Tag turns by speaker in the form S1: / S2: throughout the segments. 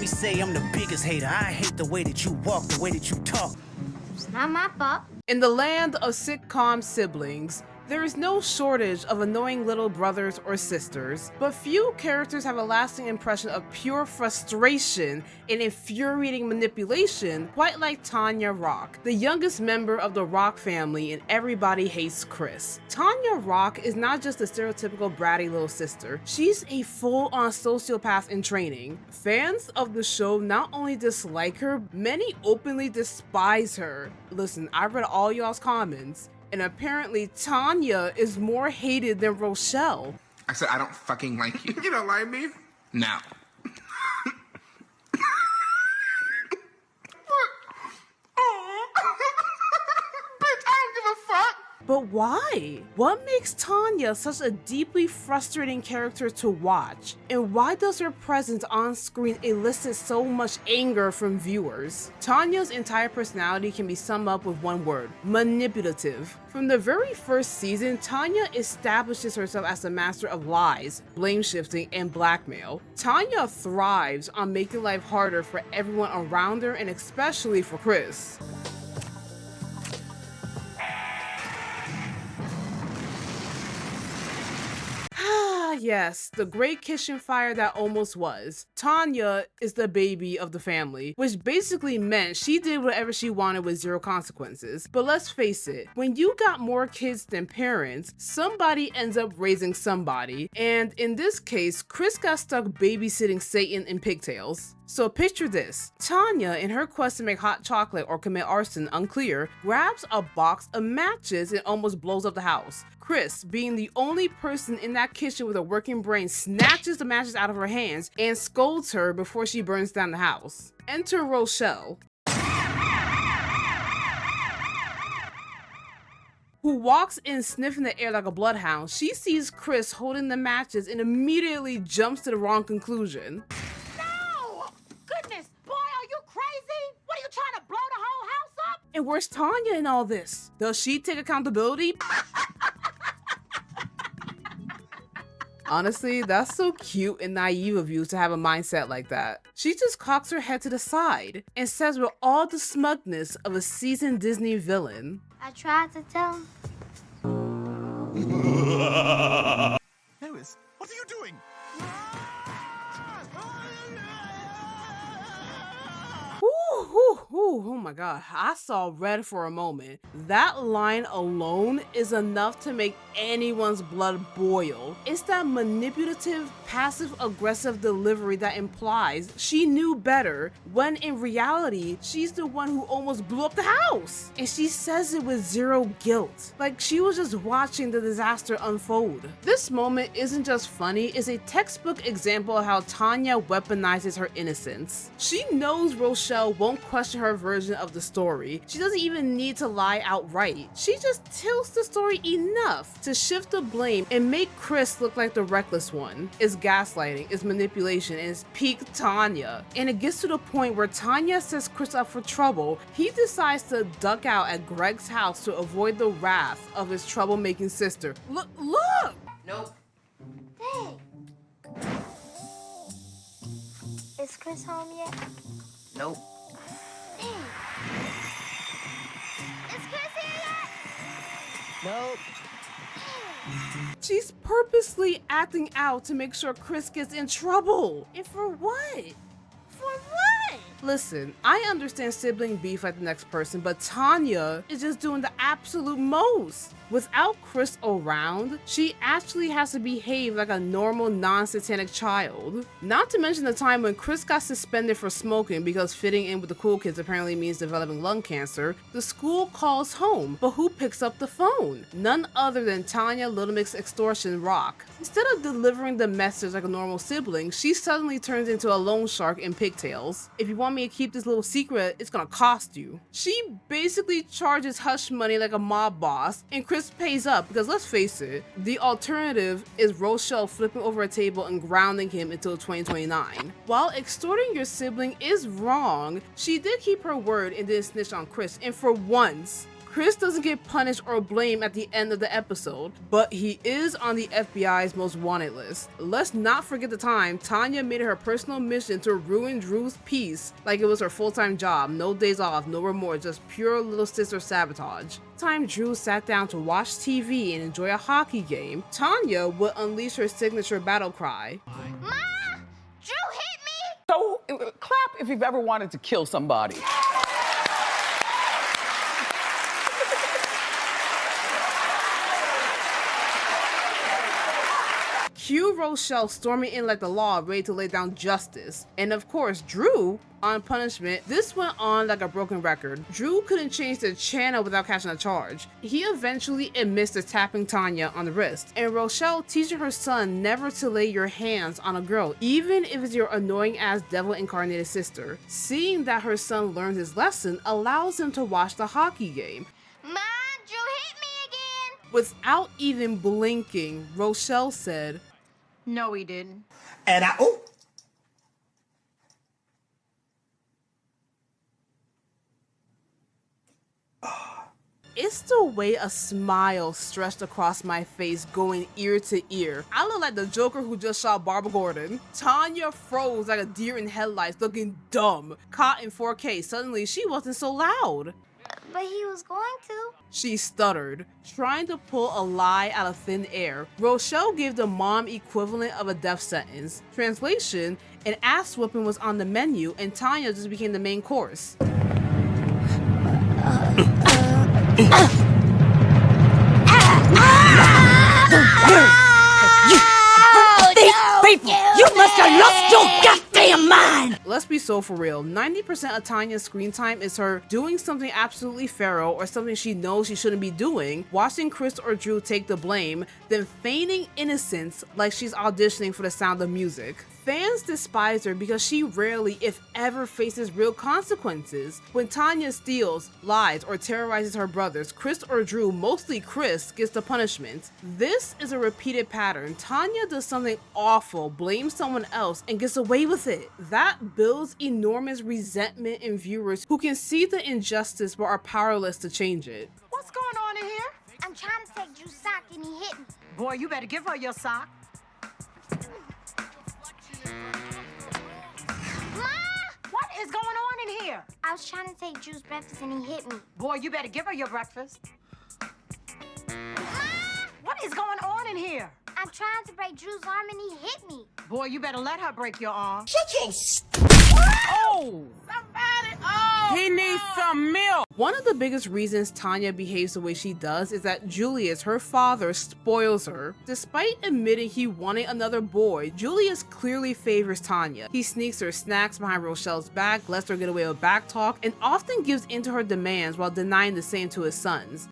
S1: me say I'm the biggest hater. I hate the way that you walk, the way that you talk.
S2: It's not my fault.
S3: In the land of sitcom siblings, there is no shortage of annoying little brothers or sisters, but few characters have a lasting impression of pure frustration and infuriating manipulation quite like Tanya Rock, the youngest member of the Rock family in Everybody Hates Chris. Tanya Rock is not just a stereotypical bratty little sister, she's a full-on sociopath in training. Fans of the show not only dislike her, many openly despise her. Listen, I read all y'all's comments, and apparently Tanya is more hated than Rochelle.
S4: I said, I don't fucking like you. You don't like me? No. Bitch, I don't give a fuck.
S3: But why? What makes Tanya such a deeply frustrating character to watch? And why does her presence on screen elicit so much anger from viewers? Tanya's entire personality can be summed up with one word: manipulative. From the very first season, Tanya establishes herself as a master of lies, blame shifting, and blackmail. Tanya thrives on making life harder for everyone around her, and especially for Chris. Yes, the great kitchen fire that almost was. Tanya is the baby of the family, which basically meant she did whatever she wanted with zero consequences. But let's face it, when you got more kids than parents, somebody ends up raising somebody. And in this case, Chris got stuck babysitting Satan in pigtails. So picture this: Tanya, in her quest to make hot chocolate or commit arson, unclear, grabs a box of matches and almost blows up the house. Chris, being the only person in that kitchen with a working brain, snatches the matches out of her hands and scolds her before she burns down the house. Enter Rochelle, who walks in sniffing the air like a bloodhound. She sees Chris holding the matches and immediately jumps to the wrong conclusion. And where's Tanya in all this? Does she take accountability? Honestly, that's so cute and naive of you to have a mindset like that. She just cocks her head to the side and says with all the smugness of a seasoned Disney villain,
S2: I tried to tell him.
S5: Harris, what are you doing?
S3: Oh my god, I saw red for a moment. That line alone is enough to make anyone's blood boil. It's that manipulative, passive-aggressive delivery that implies she knew better, when in reality, she's the one who almost blew up the house. And she says it with zero guilt, like she was just watching the disaster unfold. This moment isn't just funny, it's a textbook example of how Tanya weaponizes her innocence. She knows Rochelle won't question her version of the story. She doesn't even need to lie outright. She just tilts the story enough to shift the blame and make Chris look like the reckless one. It's gaslighting, it's manipulation, and it's peak Tanya. And it gets to the point where Tanya sets Chris up for trouble. He decides to duck out at Greg's house to avoid the wrath of his troublemaking sister. Look!
S1: Nope.
S2: Hey! Is Chris home yet?
S1: Nope.
S2: Hey! Is Chris here yet?
S1: Nope.
S3: She's purposely acting out to make sure Chris gets in trouble. And for what? For what? Listen, I understand sibling beef like the next person, but Tanya is just doing the absolute most. Without Chris around, she actually has to behave like a normal, non-satanic child. Not to mention the time when Chris got suspended for smoking because fitting in with the cool kids apparently means developing lung cancer. The school calls home, but who picks up the phone? None other than Tanya Little Mix Extortion Rock. Instead of delivering the message like a normal sibling, she suddenly turns into a loan shark in pigtails. If you want me to keep this little secret, it's gonna cost you. She basically charges hush money like a mob boss, and Chris pays up because, let's face it, the alternative is Rochelle flipping over a table and grounding him until 2029. While extorting your sibling is wrong, she did keep her word and didn't snitch on Chris, and for once, Chris doesn't get punished or blamed at the end of the episode, but he is on the FBI's most wanted list. Let's not forget the time Tanya made it her personal mission to ruin Drew's peace like it was her full-time job. No days off, no remorse, just pure little sister sabotage. Time Drew sat down to watch TV and enjoy a hockey game, Tanya would unleash her signature battle cry.
S2: Ma! Drew hit me!
S5: So, clap if you've ever wanted to kill somebody.
S3: Cue Rochelle storming in like the law, ready to lay down justice. And of course, Drew on punishment. This went on like a broken record. Drew couldn't change the channel without catching a charge. He eventually admits to tapping Tanya on the wrist, and Rochelle teaching her son never to lay your hands on a girl, even if it's your annoying ass devil incarnated sister. Seeing that her son learns his lesson allows him to watch the hockey game.
S2: Ma! Drew hit me again!
S3: Without even blinking, Rochelle said,
S6: No, he didn't.
S1: And
S3: it's the way a smile stretched across my face, going ear to ear. I look like the Joker who just shot Barbara Gordon. Tanya froze like a deer in headlights, looking dumb. Caught in 4K, suddenly she wasn't so loud.
S2: But he was going to.
S3: She stuttered, trying to pull a lie out of thin air. Rochelle gave the mom equivalent of a death sentence. Translation, an ass whooping was on the menu and Tanya just became the main course.
S6: You must have lost your goddamn mind!
S3: Let's be so for real. 90% of Tanya's screen time is her doing something absolutely feral or something she knows she shouldn't be doing, watching Chris or Drew take the blame, then feigning innocence like she's auditioning for The Sound of Music. Fans despise her because she rarely, if ever, faces real consequences. When Tanya steals, lies, or terrorizes her brothers, Chris or Drew, mostly Chris, gets the punishment. This is a repeated pattern. Tanya does something awful, blames someone else, and gets away with it. That builds enormous resentment in viewers who can see the injustice but are powerless to change it.
S6: What's going on in here?
S2: I'm trying to take Drew's sock and he hit me.
S6: Boy, you better give her your sock.
S2: Ma!
S6: What is going on in here?
S2: I was trying to take Drew's breakfast and he hit me.
S6: Boy, you better give her your breakfast.
S2: Ma!
S6: What is going on in here?
S2: I'm trying to break Drew's arm and he hit me.
S6: Boy, you better let her break your arm.
S5: Oh! Somebody! Oh! He needs some milk!
S3: One of the biggest reasons Tanya behaves the way she does is that Julius, her father, spoils her. Despite admitting he wanted another boy, Julius clearly favors Tanya. He sneaks her snacks behind Rochelle's back, lets her get away with back talk, and often gives in to her demands while denying the same to his sons.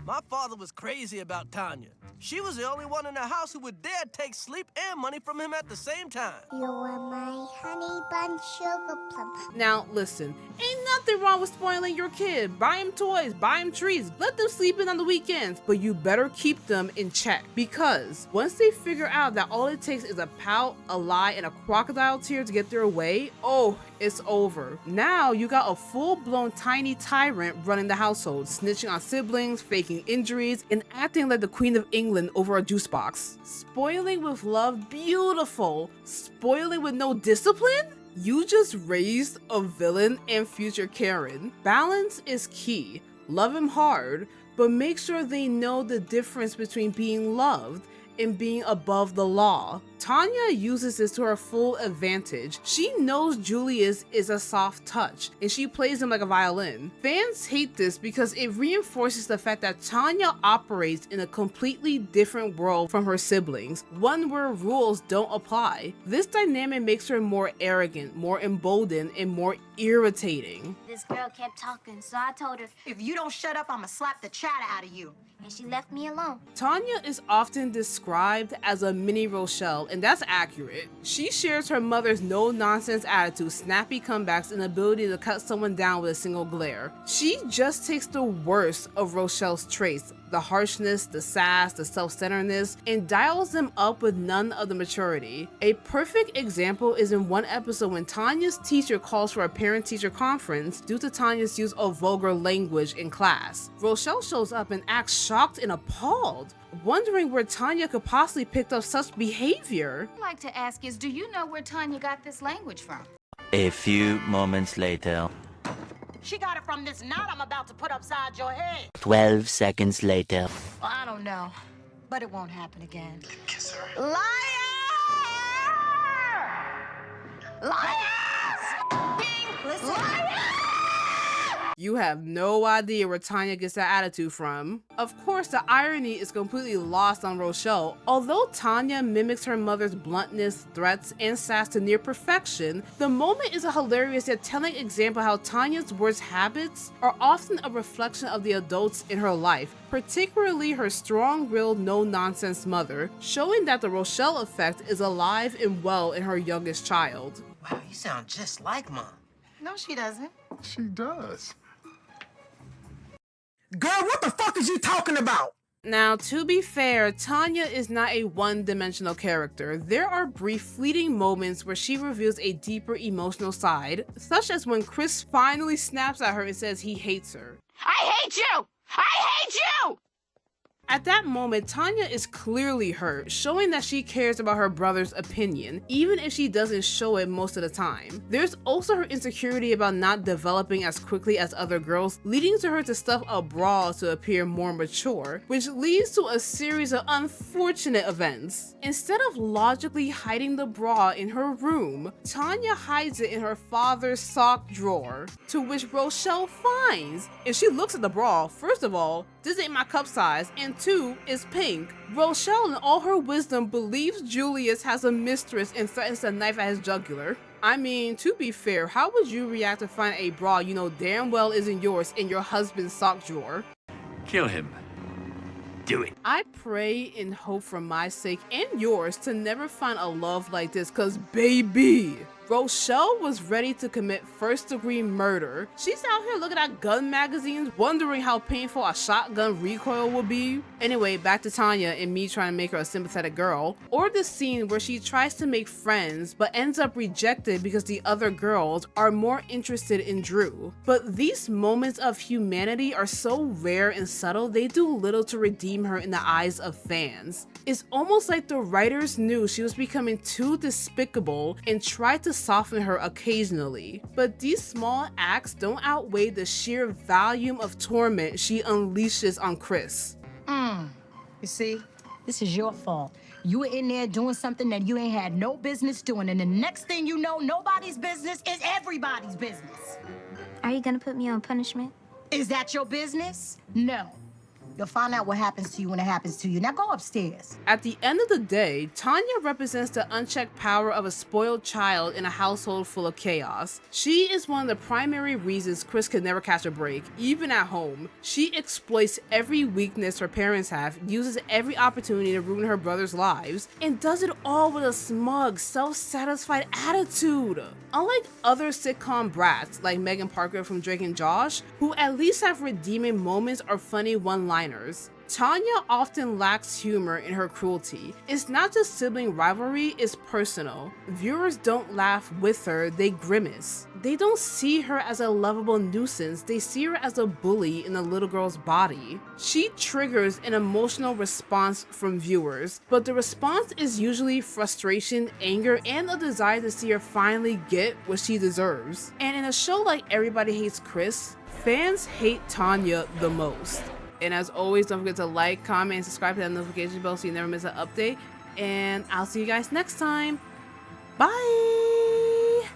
S7: My father was crazy about Tanya. She was the only one in the house who would dare take sleep and money from him at the same time.
S2: You're my honey bun sugar plum.
S3: Now listen, ain't nothing wrong with spoiling your kid. Buy him toys, buy him treats, let them sleep in on the weekends, but you better keep them in check, because once they figure out that all it takes is a pout, a lie, and a crocodile tear to get their way, oh, it's over. Now you got a full-blown tiny tyrant running the household, snitching on siblings, faking injuries, and acting like the Queen of England over a juice box. Spoiling with love, beautiful. Spoiling with no discipline? You just raised a villain and future Karen. Balance is key. Love him hard, but make sure they know the difference between being loved and being above the law. Tanya uses this to her full advantage. She knows Julius is a soft touch, and she plays him like a violin. Fans hate this because it reinforces the fact that Tanya operates in a completely different world from her siblings, one where rules don't apply. This dynamic makes her more arrogant, more emboldened, and more irritating.
S2: This girl kept talking, so I told her,
S6: If you don't shut up, I'ma slap the chatter out of you.
S2: and she left me alone.
S3: Tanya is often described as a mini Rochelle, and that's accurate. She shares her mother's no-nonsense attitude, snappy comebacks, and ability to cut someone down with a single glare. She just takes the worst of Rochelle's traits, the harshness, the sass, the self-centeredness, and dials them up with none of the maturity. A perfect example is in one episode when Tanya's teacher calls for a parent-teacher conference due to Tanya's use of vulgar language in class. Rochelle shows up and acts shocked and appalled, wondering where Tanya could possibly pick up such behavior.
S8: I'd like to ask is, do you know where Tanya got this language from?
S9: A few moments later.
S6: She got it from this knot I'm about to put upside your head.
S9: 12 seconds later.
S6: Well, I don't know, but it won't happen again.
S4: Kiss her.
S6: Liar! Liars! Listen. Liars!
S3: You have no idea where Tanya gets that attitude from. Of course, the irony is completely lost on Rochelle. Although Tanya mimics her mother's bluntness, threats, and sass to near perfection, the moment is a hilarious yet telling example how Tanya's worst habits are often a reflection of the adults in her life, particularly her strong-willed, no-nonsense mother, showing that the Rochelle effect is alive and well in her youngest child.
S1: Wow, you sound just like Mom.
S6: No, she doesn't.
S4: She does.
S1: Girl, what the fuck is you talking about?
S3: Now, to be fair, Tanya is not a one-dimensional character. There are brief, fleeting moments where she reveals a deeper emotional side, such as when Chris finally snaps at her and says he hates her.
S8: I hate you! I hate you!
S3: At that moment, Tanya is clearly hurt, showing that she cares about her brother's opinion, even if she doesn't show it most of the time. There's also her insecurity about not developing as quickly as other girls, leading to her to stuff a bra to appear more mature, which leads to a series of unfortunate events. Instead of logically hiding the bra in her room, Tanya hides it in her father's sock drawer, to which Rochelle finds. If she looks at the bra, first of all, this ain't my cup size, and 2, it's pink. Rochelle, in all her wisdom, believes Julius has a mistress and threatens to knife at his jugular. I mean, to be fair, how would you react to find a bra you know damn well isn't yours in your husband's sock drawer?
S9: Kill him. Do it.
S3: I pray and hope for my sake and yours to never find a love like this, cause baby, Rochelle was ready to commit first-degree murder. She's out here looking at gun magazines, wondering how painful a shotgun recoil would be. Anyway, back to Tanya and me trying to make her a sympathetic girl. Or the scene where she tries to make friends, but ends up rejected because the other girls are more interested in Drew. But these moments of humanity are so rare and subtle, they do little to redeem her in the eyes of fans. It's almost like the writers knew she was becoming too despicable and tried to soften her occasionally. But these small acts don't outweigh the sheer volume of torment she unleashes on Chris.
S6: You see, this is your fault. You were in there doing something that you ain't had no business doing, and the next thing you know, nobody's business is everybody's business.
S2: Are you gonna put me on punishment?
S6: Is that your business? No. You'll find out what happens to you when it happens to you. Now go upstairs.
S3: At the end of the day, Tanya represents the unchecked power of a spoiled child in a household full of chaos. She is one of the primary reasons Chris could never catch a break, even at home. She exploits every weakness her parents have, uses every opportunity to ruin her brother's lives, and does it all with a smug, self-satisfied attitude. Unlike other sitcom brats like Megan Parker from Drake and Josh, who at least have redeeming moments or funny one-liners, Tanya often lacks humor in her cruelty. It's not just sibling rivalry, it's personal. Viewers don't laugh with her, they grimace. They don't see her as a lovable nuisance, they see her as a bully in a little girl's body. She triggers an emotional response from viewers, but the response is usually frustration, anger, and a desire to see her finally get what she deserves. And in a show like Everybody Hates Chris, fans hate Tanya the most. And as always, don't forget to like, comment, and subscribe to that notification bell so you never miss an update. And I'll see you guys next time. Bye!